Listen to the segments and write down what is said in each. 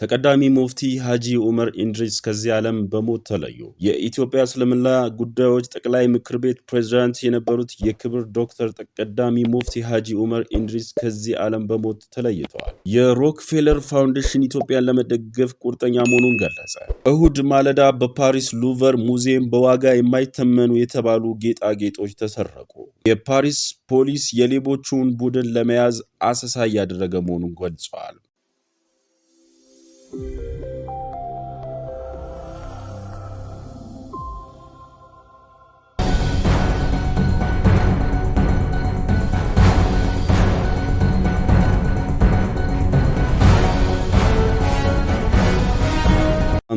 ተቀዳሚ ሙፍቲ ሐጂ ዑመር ኢድሪስ ከዚህ ዓለም በሞት ተለዩ። የኢትዮጵያ እስልምና ጉዳዮች ጠቅላይ ምክር ቤት ፕሬዝዳንት የነበሩት የክብር ዶክተር ተቀዳሚ ሙፍቲ ሐጂ ዑመር ኢድሪስ ከዚህ ዓለም በሞት ተለይተዋል። የሮክፌለር ፋውንዴሽን ኢትዮጵያን ለመደገፍ ቁርጠኛ መሆኑን ገለጸ። እሁድ ማለዳ በፓሪስ ሉቨር ሙዚየም በዋጋ የማይተመኑ የተባሉ ጌጣጌጦች ተሰረቁ። የፓሪስ ፖሊስ የሌቦቹን ቡድን ለመያዝ አሰሳ እያደረገ መሆኑን ገልጿል።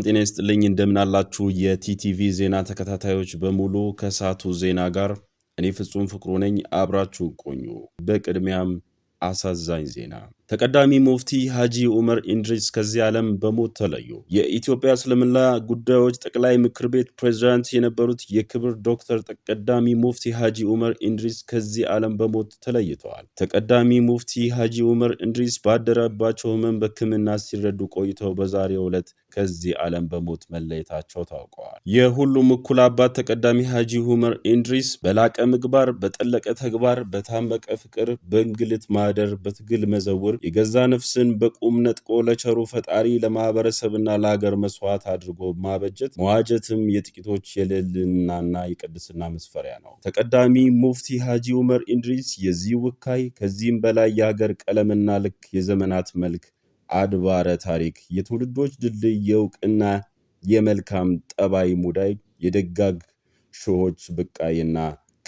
ጤና ይስጥልኝ እንደምን አላችሁ የቲቲቪ ዜና ተከታታዮች በሙሉ ከሰዓቱ ዜና ጋር እኔ ፍጹም ፍቅሩ ነኝ። አብራችሁ ቆዩ። በቅድሚያም አሳዛኝ ዜና ተቀዳሚ ሙፍቲ ሐጂ ዑመር ኢድሪስ ከዚህ ዓለም በሞት ተለዩ። የኢትዮጵያ እስልምና ጉዳዮች ጠቅላይ ምክር ቤት ፕሬዝዳንት የነበሩት የክብር ዶክተር ተቀዳሚ ሙፍቲ ሐጂ ዑመር ኢድሪስ ከዚህ ዓለም በሞት ተለይተዋል። ተቀዳሚ ሙፍቲ ሐጂ ዑመር ኢድሪስ ባደረባቸው ሕመም በሕክምና ሲረዱ ቆይተው በዛሬው ዕለት ከዚህ ዓለም በሞት መለየታቸው ታውቀዋል። የሁሉም እኩል አባት ተቀዳሚ ሐጂ ዑመር ኢድሪስ በላቀ ምግባር፣ በጠለቀ ተግባር፣ በታመቀ ፍቅር፣ በእንግልት ማደር፣ በትግል መዘውር የገዛ ነፍስን በቁም ነጥቆ ለቸሩ ፈጣሪ ለማህበረሰብና ለሀገር መስዋዕት አድርጎ ማበጀት መዋጀትም የጥቂቶች የልዕልናና የቅድስና መስፈሪያ ነው። ተቀዳሚ ሙፍቲ ሐጂ ዑመር ኢድሪስ የዚህ ውካይ ከዚህም በላይ የሀገር ቀለምና ልክ የዘመናት መልክ አድባረ ታሪክ የትውልዶች ድልድይ የእውቅና የመልካም ጠባይ ሙዳይ የደጋግ ሾሆች ብቃይና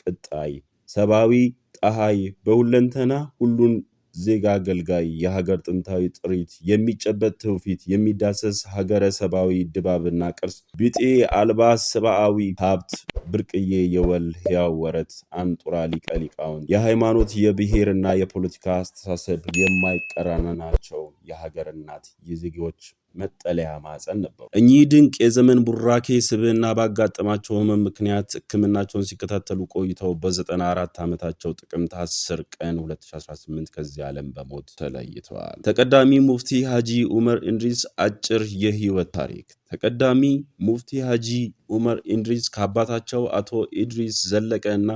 ቅጣይ ሰብአዊ ፀሐይ በሁለንተና ሁሉን ዜጋ አገልጋይ የሀገር ጥንታዊ ጥሪት የሚጨበት ትውፊት የሚዳሰስ ሀገረ ሰብአዊ ድባብና ቅርስ ቢጤ አልባ ሰብአዊ ሀብት ብርቅዬ የወል ሕያው ወረት አንጡራ ሊቀ ሊቃውንት የሃይማኖት የብሔርና የፖለቲካ አስተሳሰብ የማይቀራነናቸው የሀገር እናት የዜጎች መጠለያ ማዕፀን ነበሩ። እኚህ ድንቅ የዘመን ቡራኬ ስብዕና ባጋጠማቸው ሕመም ምክንያት ሕክምናቸውን ሲከታተሉ ቆይተው በ94 ዓመታቸው ጥቅምት 10 ቀን 2018 ከዚህ ዓለም በሞት ተለይተዋል። ተቀዳሚ ሙፍቲ ሐጂ ዑመር ኢድሪስ አጭር የህይወት ታሪክ። ተቀዳሚ ሙፍቲ ሐጂ ዑመር ኢድሪስ ከአባታቸው አቶ ኢድሪስ ዘለቀ እና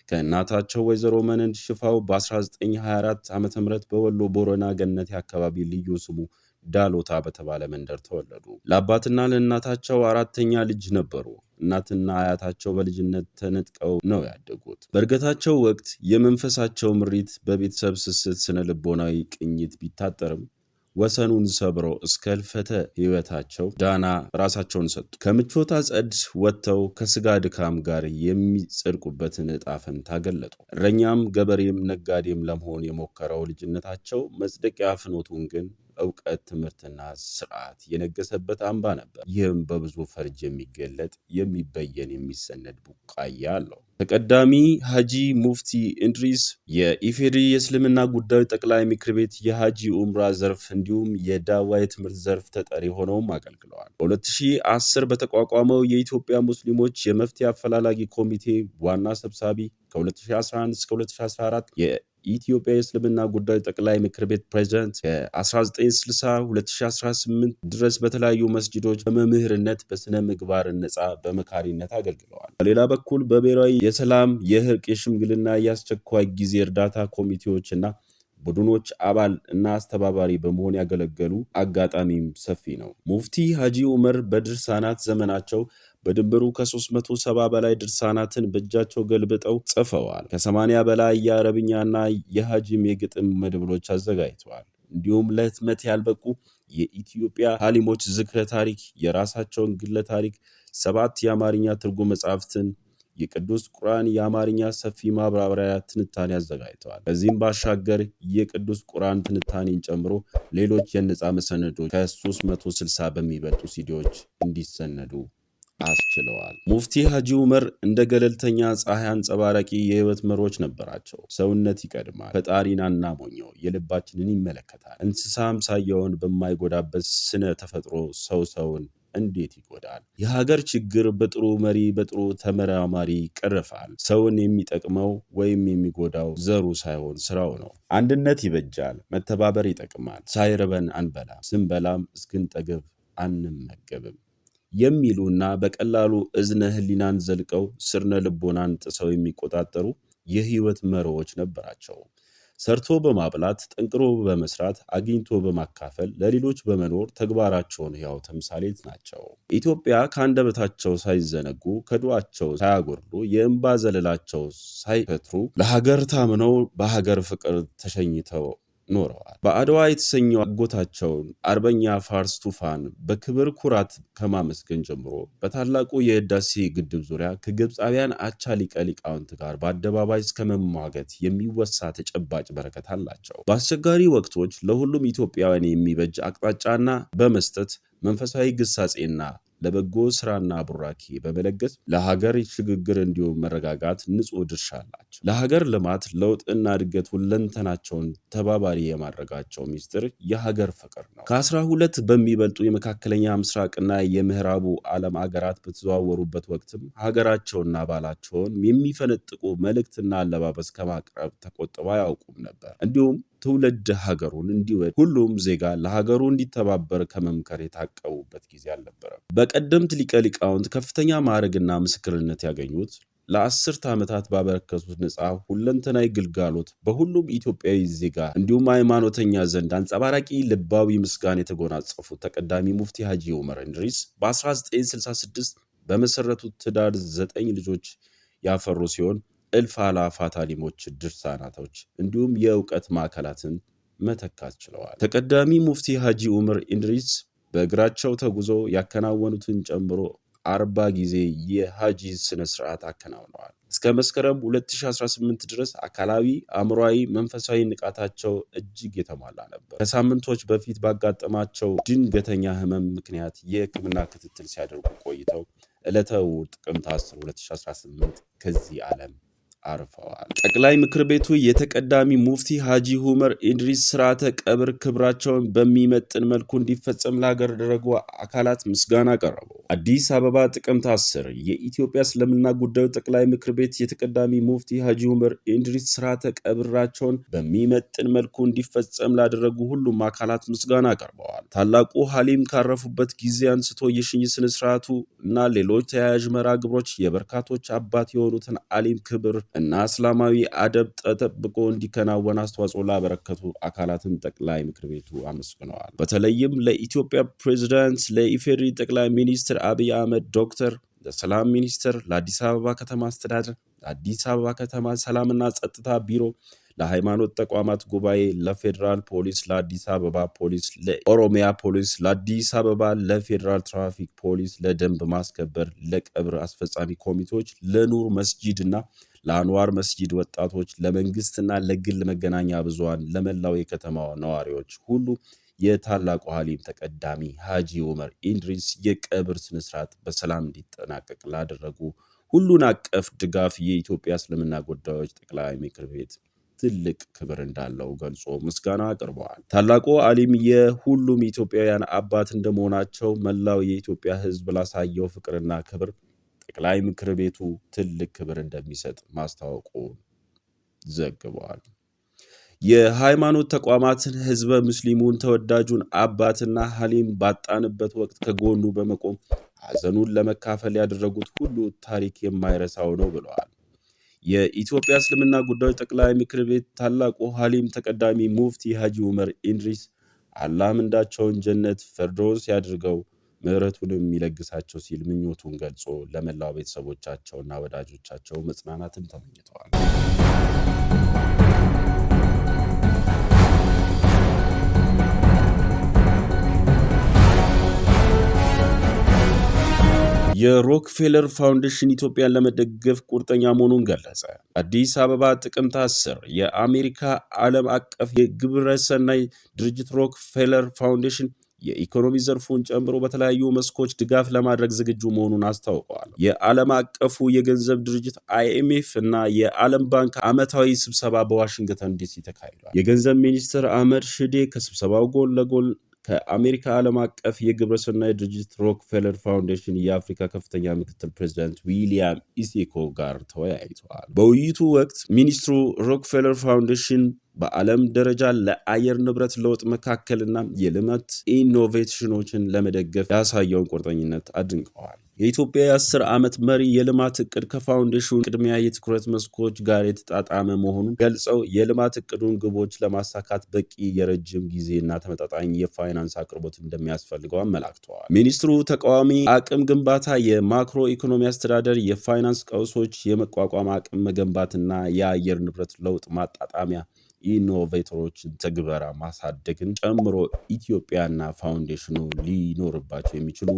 ከእናታቸው ወይዘሮ መነን ሽፋው በ1924 ዓ.ም በወሎ ቦረና ገነቴ አካባቢ ልዩ ስሙ ዳሎታ በተባለ መንደር ተወለዱ። ለአባትና ለእናታቸው አራተኛ ልጅ ነበሩ። እናትና አያታቸው በልጅነት ተነጥቀው ነው ያደጉት። በእርገታቸው ወቅት የመንፈሳቸው ምሪት በቤተሰብ ስስት ስነ ልቦናዊ ቅኝት ቢታጠርም ወሰኑን ሰብሮ እስከ ህልፈተ ህይወታቸው ዳና ራሳቸውን ሰጡ። ከምቾት አጸድ ወጥተው ከስጋ ድካም ጋር የሚጸድቁበትን ዕጣ ፈንታ ገለጡ። እረኛም ገበሬም ነጋዴም ለመሆን የሞከረው ልጅነታቸው መጽደቂያ ፍኖቱን ግን እውቀት፣ ትምህርትና ስርዓት የነገሰበት አምባ ነበር። ይህም በብዙ ፈርጅ የሚገለጥ የሚበየን የሚሰነድ ቡቃያ አለው። ተቀዳሚ ሐጂ ሙፍቲ ኢድሪስ የኢፌዴሪ የእስልምና ጉዳዮች ጠቅላይ ምክር ቤት የሐጂ ዑምራ ዘርፍ እንዲሁም የዳዋ የትምህርት ዘርፍ ተጠሪ ሆነውም አገልግለዋል። በ2010 በተቋቋመው የኢትዮጵያ ሙስሊሞች የመፍትሄ አፈላላጊ ኮሚቴ ዋና ሰብሳቢ፣ ከ2011 እስከ 2014 የኢትዮጵያ የእስልምና ጉዳዮች ጠቅላይ ምክር ቤት ፕሬዝዳንት፣ ከ1960-2018 ድረስ በተለያዩ መስጂዶች በመምህርነት በስነ ምግባር ነጻ በመካሪነት አገልግለዋል። በሌላ በኩል በብሔራዊ የሰላም የእርቅ የሽምግልና የአስቸኳይ ጊዜ እርዳታ ኮሚቴዎችና ቡድኖች አባል እና አስተባባሪ በመሆን ያገለገሉ አጋጣሚም ሰፊ ነው። ሙፍቲ ሐጂ ዑመር በድርሳናት ዘመናቸው በድምሩ ከ370 በላይ ድርሳናትን በእጃቸው ገልብጠው ጽፈዋል። ከ80 በላይ የአረብኛና የሐጂም የግጥም መድብሎች አዘጋጅተዋል። እንዲሁም ለህትመት ያልበቁ የኢትዮጵያ ሐሊሞች ዝክረ ታሪክ፣ የራሳቸውን ግለ ታሪክ፣ 7 የአማርኛ ትርጉም መጻሕፍትን፣ የቅዱስ ቁርአን የአማርኛ ሰፊ ማብራሪያ ትንታኔ አዘጋጅተዋል። ከዚህም ባሻገር የቅዱስ ቁርአን ትንታኔን ጨምሮ ሌሎች የነጻ መሰነዶች ከ360 በሚበልጡ ሲዲዎች እንዲሰነዱ አስችለዋል። ሙፍቲ ሐጂ ዑመር እንደ ገለልተኛ ፀሐይ አንጸባራቂ የህይወት መሮች ነበራቸው። ሰውነት ይቀድማል፣ ፈጣሪን አናሞኘው፣ የልባችንን ይመለከታል። እንስሳ አምሳያውን በማይጎዳበት ስነ ተፈጥሮ ሰውን እንዴት ይጎዳል? የሀገር ችግር በጥሩ መሪ በጥሩ ተመራማሪ ይቀርፋል። ሰውን የሚጠቅመው ወይም የሚጎዳው ዘሩ ሳይሆን ስራው ነው። አንድነት ይበጃል፣ መተባበር ይጠቅማል። ሳይርበን አንበላም፣ ስንበላም እስክንጠግብ አንመገብም የሚሉና በቀላሉ እዝነ ህሊናን ዘልቀው ስርነ ልቦናን ጥሰው የሚቆጣጠሩ የህይወት መርሆዎች ነበራቸው። ሰርቶ በማብላት፣ ጠንክሮ በመስራት፣ አግኝቶ በማካፈል፣ ለሌሎች በመኖር ተግባራቸውን ሕያው ተምሳሌት ናቸው። ኢትዮጵያ ከአንደበታቸው ሳይዘነጉ፣ ከዱዓቸው ሳያጎድሉ፣ የእንባ ዘለላቸው ሳይከትሩ ለሀገር ታምነው በሀገር ፍቅር ተሸኝተው ኖረዋል። በአድዋ የተሰኘው አጎታቸውን አርበኛ ፋርስ ቱፋን በክብር ኩራት ከማመስገን ጀምሮ በታላቁ የህዳሴ ግድብ ዙሪያ ከግብፃውያን አቻ ሊቀ ሊቃውንት ጋር በአደባባይ እስከ መሟገት የሚወሳ ተጨባጭ በረከት አላቸው። በአስቸጋሪ ወቅቶች ለሁሉም ኢትዮጵያውያን የሚበጅ አቅጣጫና በመስጠት መንፈሳዊ ግሳጼና ለበጎ ስራና ቡራኬ በመለገስ ለሀገር ሽግግር እንዲሁም መረጋጋት ንጹህ ድርሻ አላቸው። ለሀገር ልማት ለውጥና እድገት ሁለንተናቸውን ተባባሪ የማድረጋቸው ሚስጥር የሀገር ፍቅር ነው። ከ12 በሚበልጡ የመካከለኛ ምስራቅና የምዕራቡ ዓለም አገራት በተዘዋወሩበት ወቅትም ሀገራቸውና ባህላቸውን የሚፈነጥቁ መልእክትና አለባበስ ከማቅረብ ተቆጥበው አያውቁም ነበር። እንዲሁም ትውልድ ሀገሩን እንዲወድ ሁሉም ዜጋ ለሀገሩ እንዲተባበር ከመምከር የታቀቡበት ጊዜ አልነበረም። በቀደምት ሊቀ ሊቃውንት ከፍተኛ ማዕረግና ምስክርነት ያገኙት ለአስርተ ዓመታት ባበረከቱት ነፃ ሁለንተናዊ ግልጋሎት በሁሉም ኢትዮጵያዊ ዜጋ እንዲሁም ሃይማኖተኛ ዘንድ አንጸባራቂ ልባዊ ምስጋና የተጎናጸፉት ተቀዳሚ ሙፍቲ ሐጂ ዑመር እንድሪስ በ1966 በመሰረቱት ትዳር 9 ልጆች ያፈሩ ሲሆን እልፍ አእላፋት ዓሊሞች፣ ድርሳናቶች እንዲሁም የእውቀት ማዕከላትን መተካት ችለዋል። ተቀዳሚ ሙፍቲ ሐጂ ዑመር እንድሪስ በእግራቸው ተጉዞ ያከናወኑትን ጨምሮ 40 ጊዜ የሐጂ ስነ ስርዓት አከናውነዋል። እስከ መስከረም 2018 ድረስ አካላዊ፣ አእምሯዊ፣ መንፈሳዊ ንቃታቸው እጅግ የተሟላ ነበር። ከሳምንቶች በፊት ባጋጠማቸው ድንገተኛ ህመም ምክንያት የሕክምና ክትትል ሲያደርጉ ቆይተው ዕለተ እሑድ ጥቅምት 10 2018 ከዚህ ዓለም አርፈዋል። ጠቅላይ ምክር ቤቱ የተቀዳሚ ሙፍቲ ሐጂ ዑመር እንድሪስ ስርዓተ ቀብር ክብራቸውን በሚመጥን መልኩ እንዲፈጸም ላደረጉ አካላት ምስጋና ቀረቡ። አዲስ አበባ ጥቅምት 10 የኢትዮጵያ እስልምና ጉዳዮች ጠቅላይ ምክር ቤት የተቀዳሚ ሙፍቲ ሐጂ ዑመር እንድሪስ ስርዓተ ቀብራቸውን በሚመጥን መልኩ እንዲፈጸም ላደረጉ ሁሉም አካላት ምስጋና ቀርበዋል። ታላቁ ሐሊም ካረፉበት ጊዜ አንስቶ የሽኝት ስነ ስርዓቱ እና ሌሎች ተያያዥ መርሃ ግብሮች የበርካቶች አባት የሆኑትን ዓሊም ክብር እና እስላማዊ አደብ ተጠብቆ እንዲከናወን አስተዋጽኦ ላበረከቱ አካላትን ጠቅላይ ምክር ቤቱ አመስግነዋል። በተለይም ለኢትዮጵያ ፕሬዝዳንት፣ ለኢፌዴሪ ጠቅላይ ሚኒስትር አብይ አህመድ ዶክተር፣ ለሰላም ሚኒስትር፣ ለአዲስ አበባ ከተማ አስተዳደር፣ ለአዲስ አበባ ከተማ ሰላምና ጸጥታ ቢሮ፣ ለሃይማኖት ተቋማት ጉባኤ፣ ለፌዴራል ፖሊስ፣ ለአዲስ አበባ ፖሊስ፣ ለኦሮሚያ ፖሊስ፣ ለአዲስ አበባ ለፌዴራል ትራፊክ ፖሊስ፣ ለደንብ ማስከበር፣ ለቀብር አስፈጻሚ ኮሚቴዎች፣ ለኑር መስጂድ እና ለአንዋር መስጂድ ወጣቶች፣ ለመንግስትና ለግል መገናኛ ብዙሃን፣ ለመላው የከተማው ነዋሪዎች ሁሉ የታላቁ ሐሊም ተቀዳሚ ሐጂ ዑመር እንድሪስ የቀብር ስነስርዓት በሰላም እንዲጠናቀቅ ላደረጉ ሁሉን አቀፍ ድጋፍ የኢትዮጵያ እስልምና ጉዳዮች ጠቅላይ ምክር ቤት ትልቅ ክብር እንዳለው ገልጾ ምስጋና አቅርበዋል። ታላቁ ዓሊም የሁሉም ኢትዮጵያውያን አባት እንደመሆናቸው መላው የኢትዮጵያ ሕዝብ ላሳየው ፍቅርና ክብር ጠቅላይ ምክር ቤቱ ትልቅ ክብር እንደሚሰጥ ማስታወቁ ዘግቧል። የሃይማኖት ተቋማትን ህዝበ ሙስሊሙን ተወዳጁን አባትና ሐሊም ባጣንበት ወቅት ከጎኑ በመቆም ሐዘኑን ለመካፈል ያደረጉት ሁሉ ታሪክ የማይረሳው ነው ብለዋል። የኢትዮጵያ እስልምና ጉዳዮች ጠቅላይ ምክር ቤት ታላቁ ሐሊም ተቀዳሚ ሙፍቲ ሐጂ ዑመር እንድሪስ አላህ ምንዳቸውን ጀነት ፈርዶስ ያድርገው ምሕረቱንም ይለግሳቸው ሲል ምኞቱን ገልጾ ለመላው ቤተሰቦቻቸውና ወዳጆቻቸው መጽናናትን ተመኝተዋል። የሮክፌለር ፋውንዴሽን ኢትዮጵያን ለመደገፍ ቁርጠኛ መሆኑን ገለጸ። አዲስ አበባ ጥቅምት 10 የአሜሪካ ዓለም አቀፍ የግብረሰናይ ድርጅት ሮክፌለር ፋውንዴሽን የኢኮኖሚ ዘርፉን ጨምሮ በተለያዩ መስኮች ድጋፍ ለማድረግ ዝግጁ መሆኑን አስታውቀዋል። የዓለም አቀፉ የገንዘብ ድርጅት IMF እና የዓለም ባንክ ዓመታዊ ስብሰባ በዋሽንግተን ዲሲ ተካሂዷል። የገንዘብ ሚኒስትር አህመድ ሽዴ ከስብሰባው ጎን ለጎን ከአሜሪካ ዓለም አቀፍ የግብረሰናይ ድርጅት ሮክፌለር ፋውንዴሽን የአፍሪካ ከፍተኛ ምክትል ፕሬዚዳንት ዊሊያም ኢሴኮ ጋር ተወያይተዋል። በውይይቱ ወቅት ሚኒስትሩ ሮክፌለር ፋውንዴሽን በዓለም ደረጃ ለአየር ንብረት ለውጥ መካከልና የልማት ኢኖቬሽኖችን ለመደገፍ ያሳየውን ቁርጠኝነት አድንቀዋል። የኢትዮጵያ የ10 ዓመት መሪ የልማት እቅድ ከፋውንዴሽኑ ቅድሚያ የትኩረት መስኮች ጋር የተጣጣመ መሆኑን ገልጸው የልማት እቅዱን ግቦች ለማሳካት በቂ የረጅም ጊዜና ተመጣጣኝ የፋይናንስ አቅርቦት እንደሚያስፈልገው አመላክተዋል። ሚኒስትሩ ተቋሚ አቅም ግንባታ፣ የማክሮ ኢኮኖሚ አስተዳደር፣ የፋይናንስ ቀውሶች የመቋቋም አቅም መገንባትና የአየር ንብረት ለውጥ ማጣጣሚያ ኢኖቬተሮችን ትግበራ ማሳደግን ጨምሮ ኢትዮጵያና ፋውንዴሽኑ ሊኖርባቸው የሚችሉ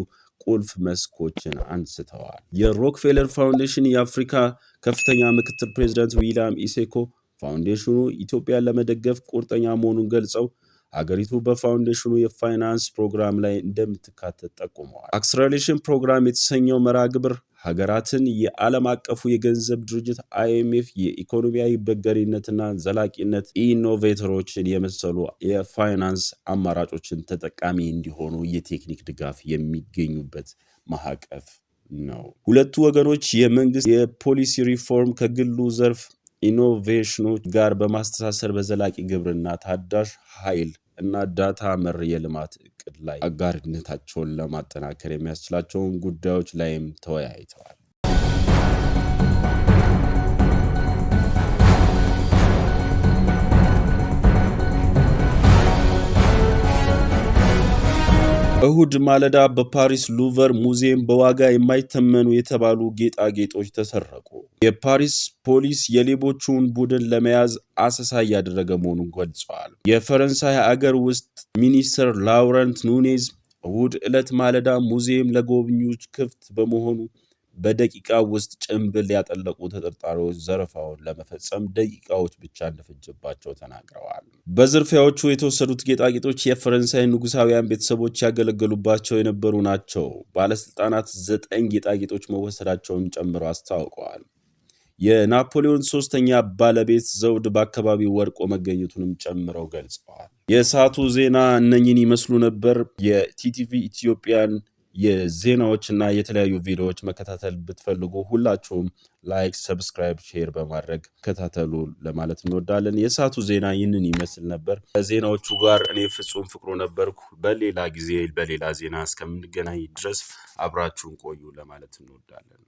ቁልፍ መስኮችን አንስተዋል። የሮክፌለር ፋውንዴሽን የአፍሪካ ከፍተኛ ምክትል ፕሬዚዳንት ዊሊያም ኢሴኮ ፋውንዴሽኑ ኢትዮጵያን ለመደገፍ ቁርጠኛ መሆኑን ገልጸው አገሪቱ በፋውንዴሽኑ የፋይናንስ ፕሮግራም ላይ እንደምትካተት ጠቁመዋል። አክሰለሬሽን ፕሮግራም የተሰኘው መርሃ ግብር ሀገራትን የዓለም አቀፉ የገንዘብ ድርጅት IMF የኢኮኖሚያዊ በገሪነትና ዘላቂነት ኢኖቬተሮችን የመሰሉ የፋይናንስ አማራጮችን ተጠቃሚ እንዲሆኑ የቴክኒክ ድጋፍ የሚገኙበት ማዕቀፍ ነው። ሁለቱ ወገኖች የመንግስት የፖሊሲ ሪፎርም ከግሉ ዘርፍ ኢኖቬሽኖች ጋር በማስተሳሰር በዘላቂ ግብርና፣ ታዳሽ ኃይል እና ዳታ መር የልማት እቅድ ላይ አጋርነታቸውን ለማጠናከር የሚያስችላቸውን ጉዳዮች ላይም ተወያይተዋል። እሁድ ማለዳ በፓሪስ ሉቨር ሙዚየም በዋጋ የማይተመኑ የተባሉ ጌጣጌጦች ተሰረቁ። የፓሪስ ፖሊስ የሌቦቹን ቡድን ለመያዝ አሰሳ እያደረገ መሆኑን ገልጸዋል። የፈረንሳይ አገር ውስጥ ሚኒስትር ላውረንት ኑኔዝ እሁድ ዕለት ማለዳ ሙዚየም ለጎብኚዎች ክፍት በመሆኑ በደቂቃ ውስጥ ጭንብል ያጠለቁ ተጠርጣሪዎች ዘረፋውን ለመፈጸም ደቂቃዎች ብቻ እንደፈጀባቸው ተናግረዋል። በዝርፊያዎቹ የተወሰዱት ጌጣጌጦች የፈረንሳይ ንጉሳውያን ቤተሰቦች ያገለገሉባቸው የነበሩ ናቸው። ባለስልጣናት 9 ጌጣጌጦች መወሰዳቸውን ጨምረው አስታውቀዋል። የናፖሊዮን 3ኛ ባለቤት ዘውድ በአካባቢው ወድቆ መገኘቱንም ጨምረው ገልጸዋል። የሰዓቱ ዜና እነኝን ይመስሉ ነበር። የቲቲቪ ኢትዮጵያን የዜናዎችና የተለያዩ ቪዲዮዎች መከታተል ብትፈልጉ ሁላችሁም ላይክ፣ ሰብስክራይብ፣ ሼር በማድረግ ከታተሉ ለማለት እንወዳለን። የሰዓቱ ዜና ይህንን ይመስል ነበር። ከዜናዎቹ ጋር እኔ ፍጹም ፍቅሩ ነበርኩ። በሌላ ጊዜ በሌላ ዜና እስከምንገናኝ ድረስ አብራችሁን ቆዩ ለማለት እንወዳለን።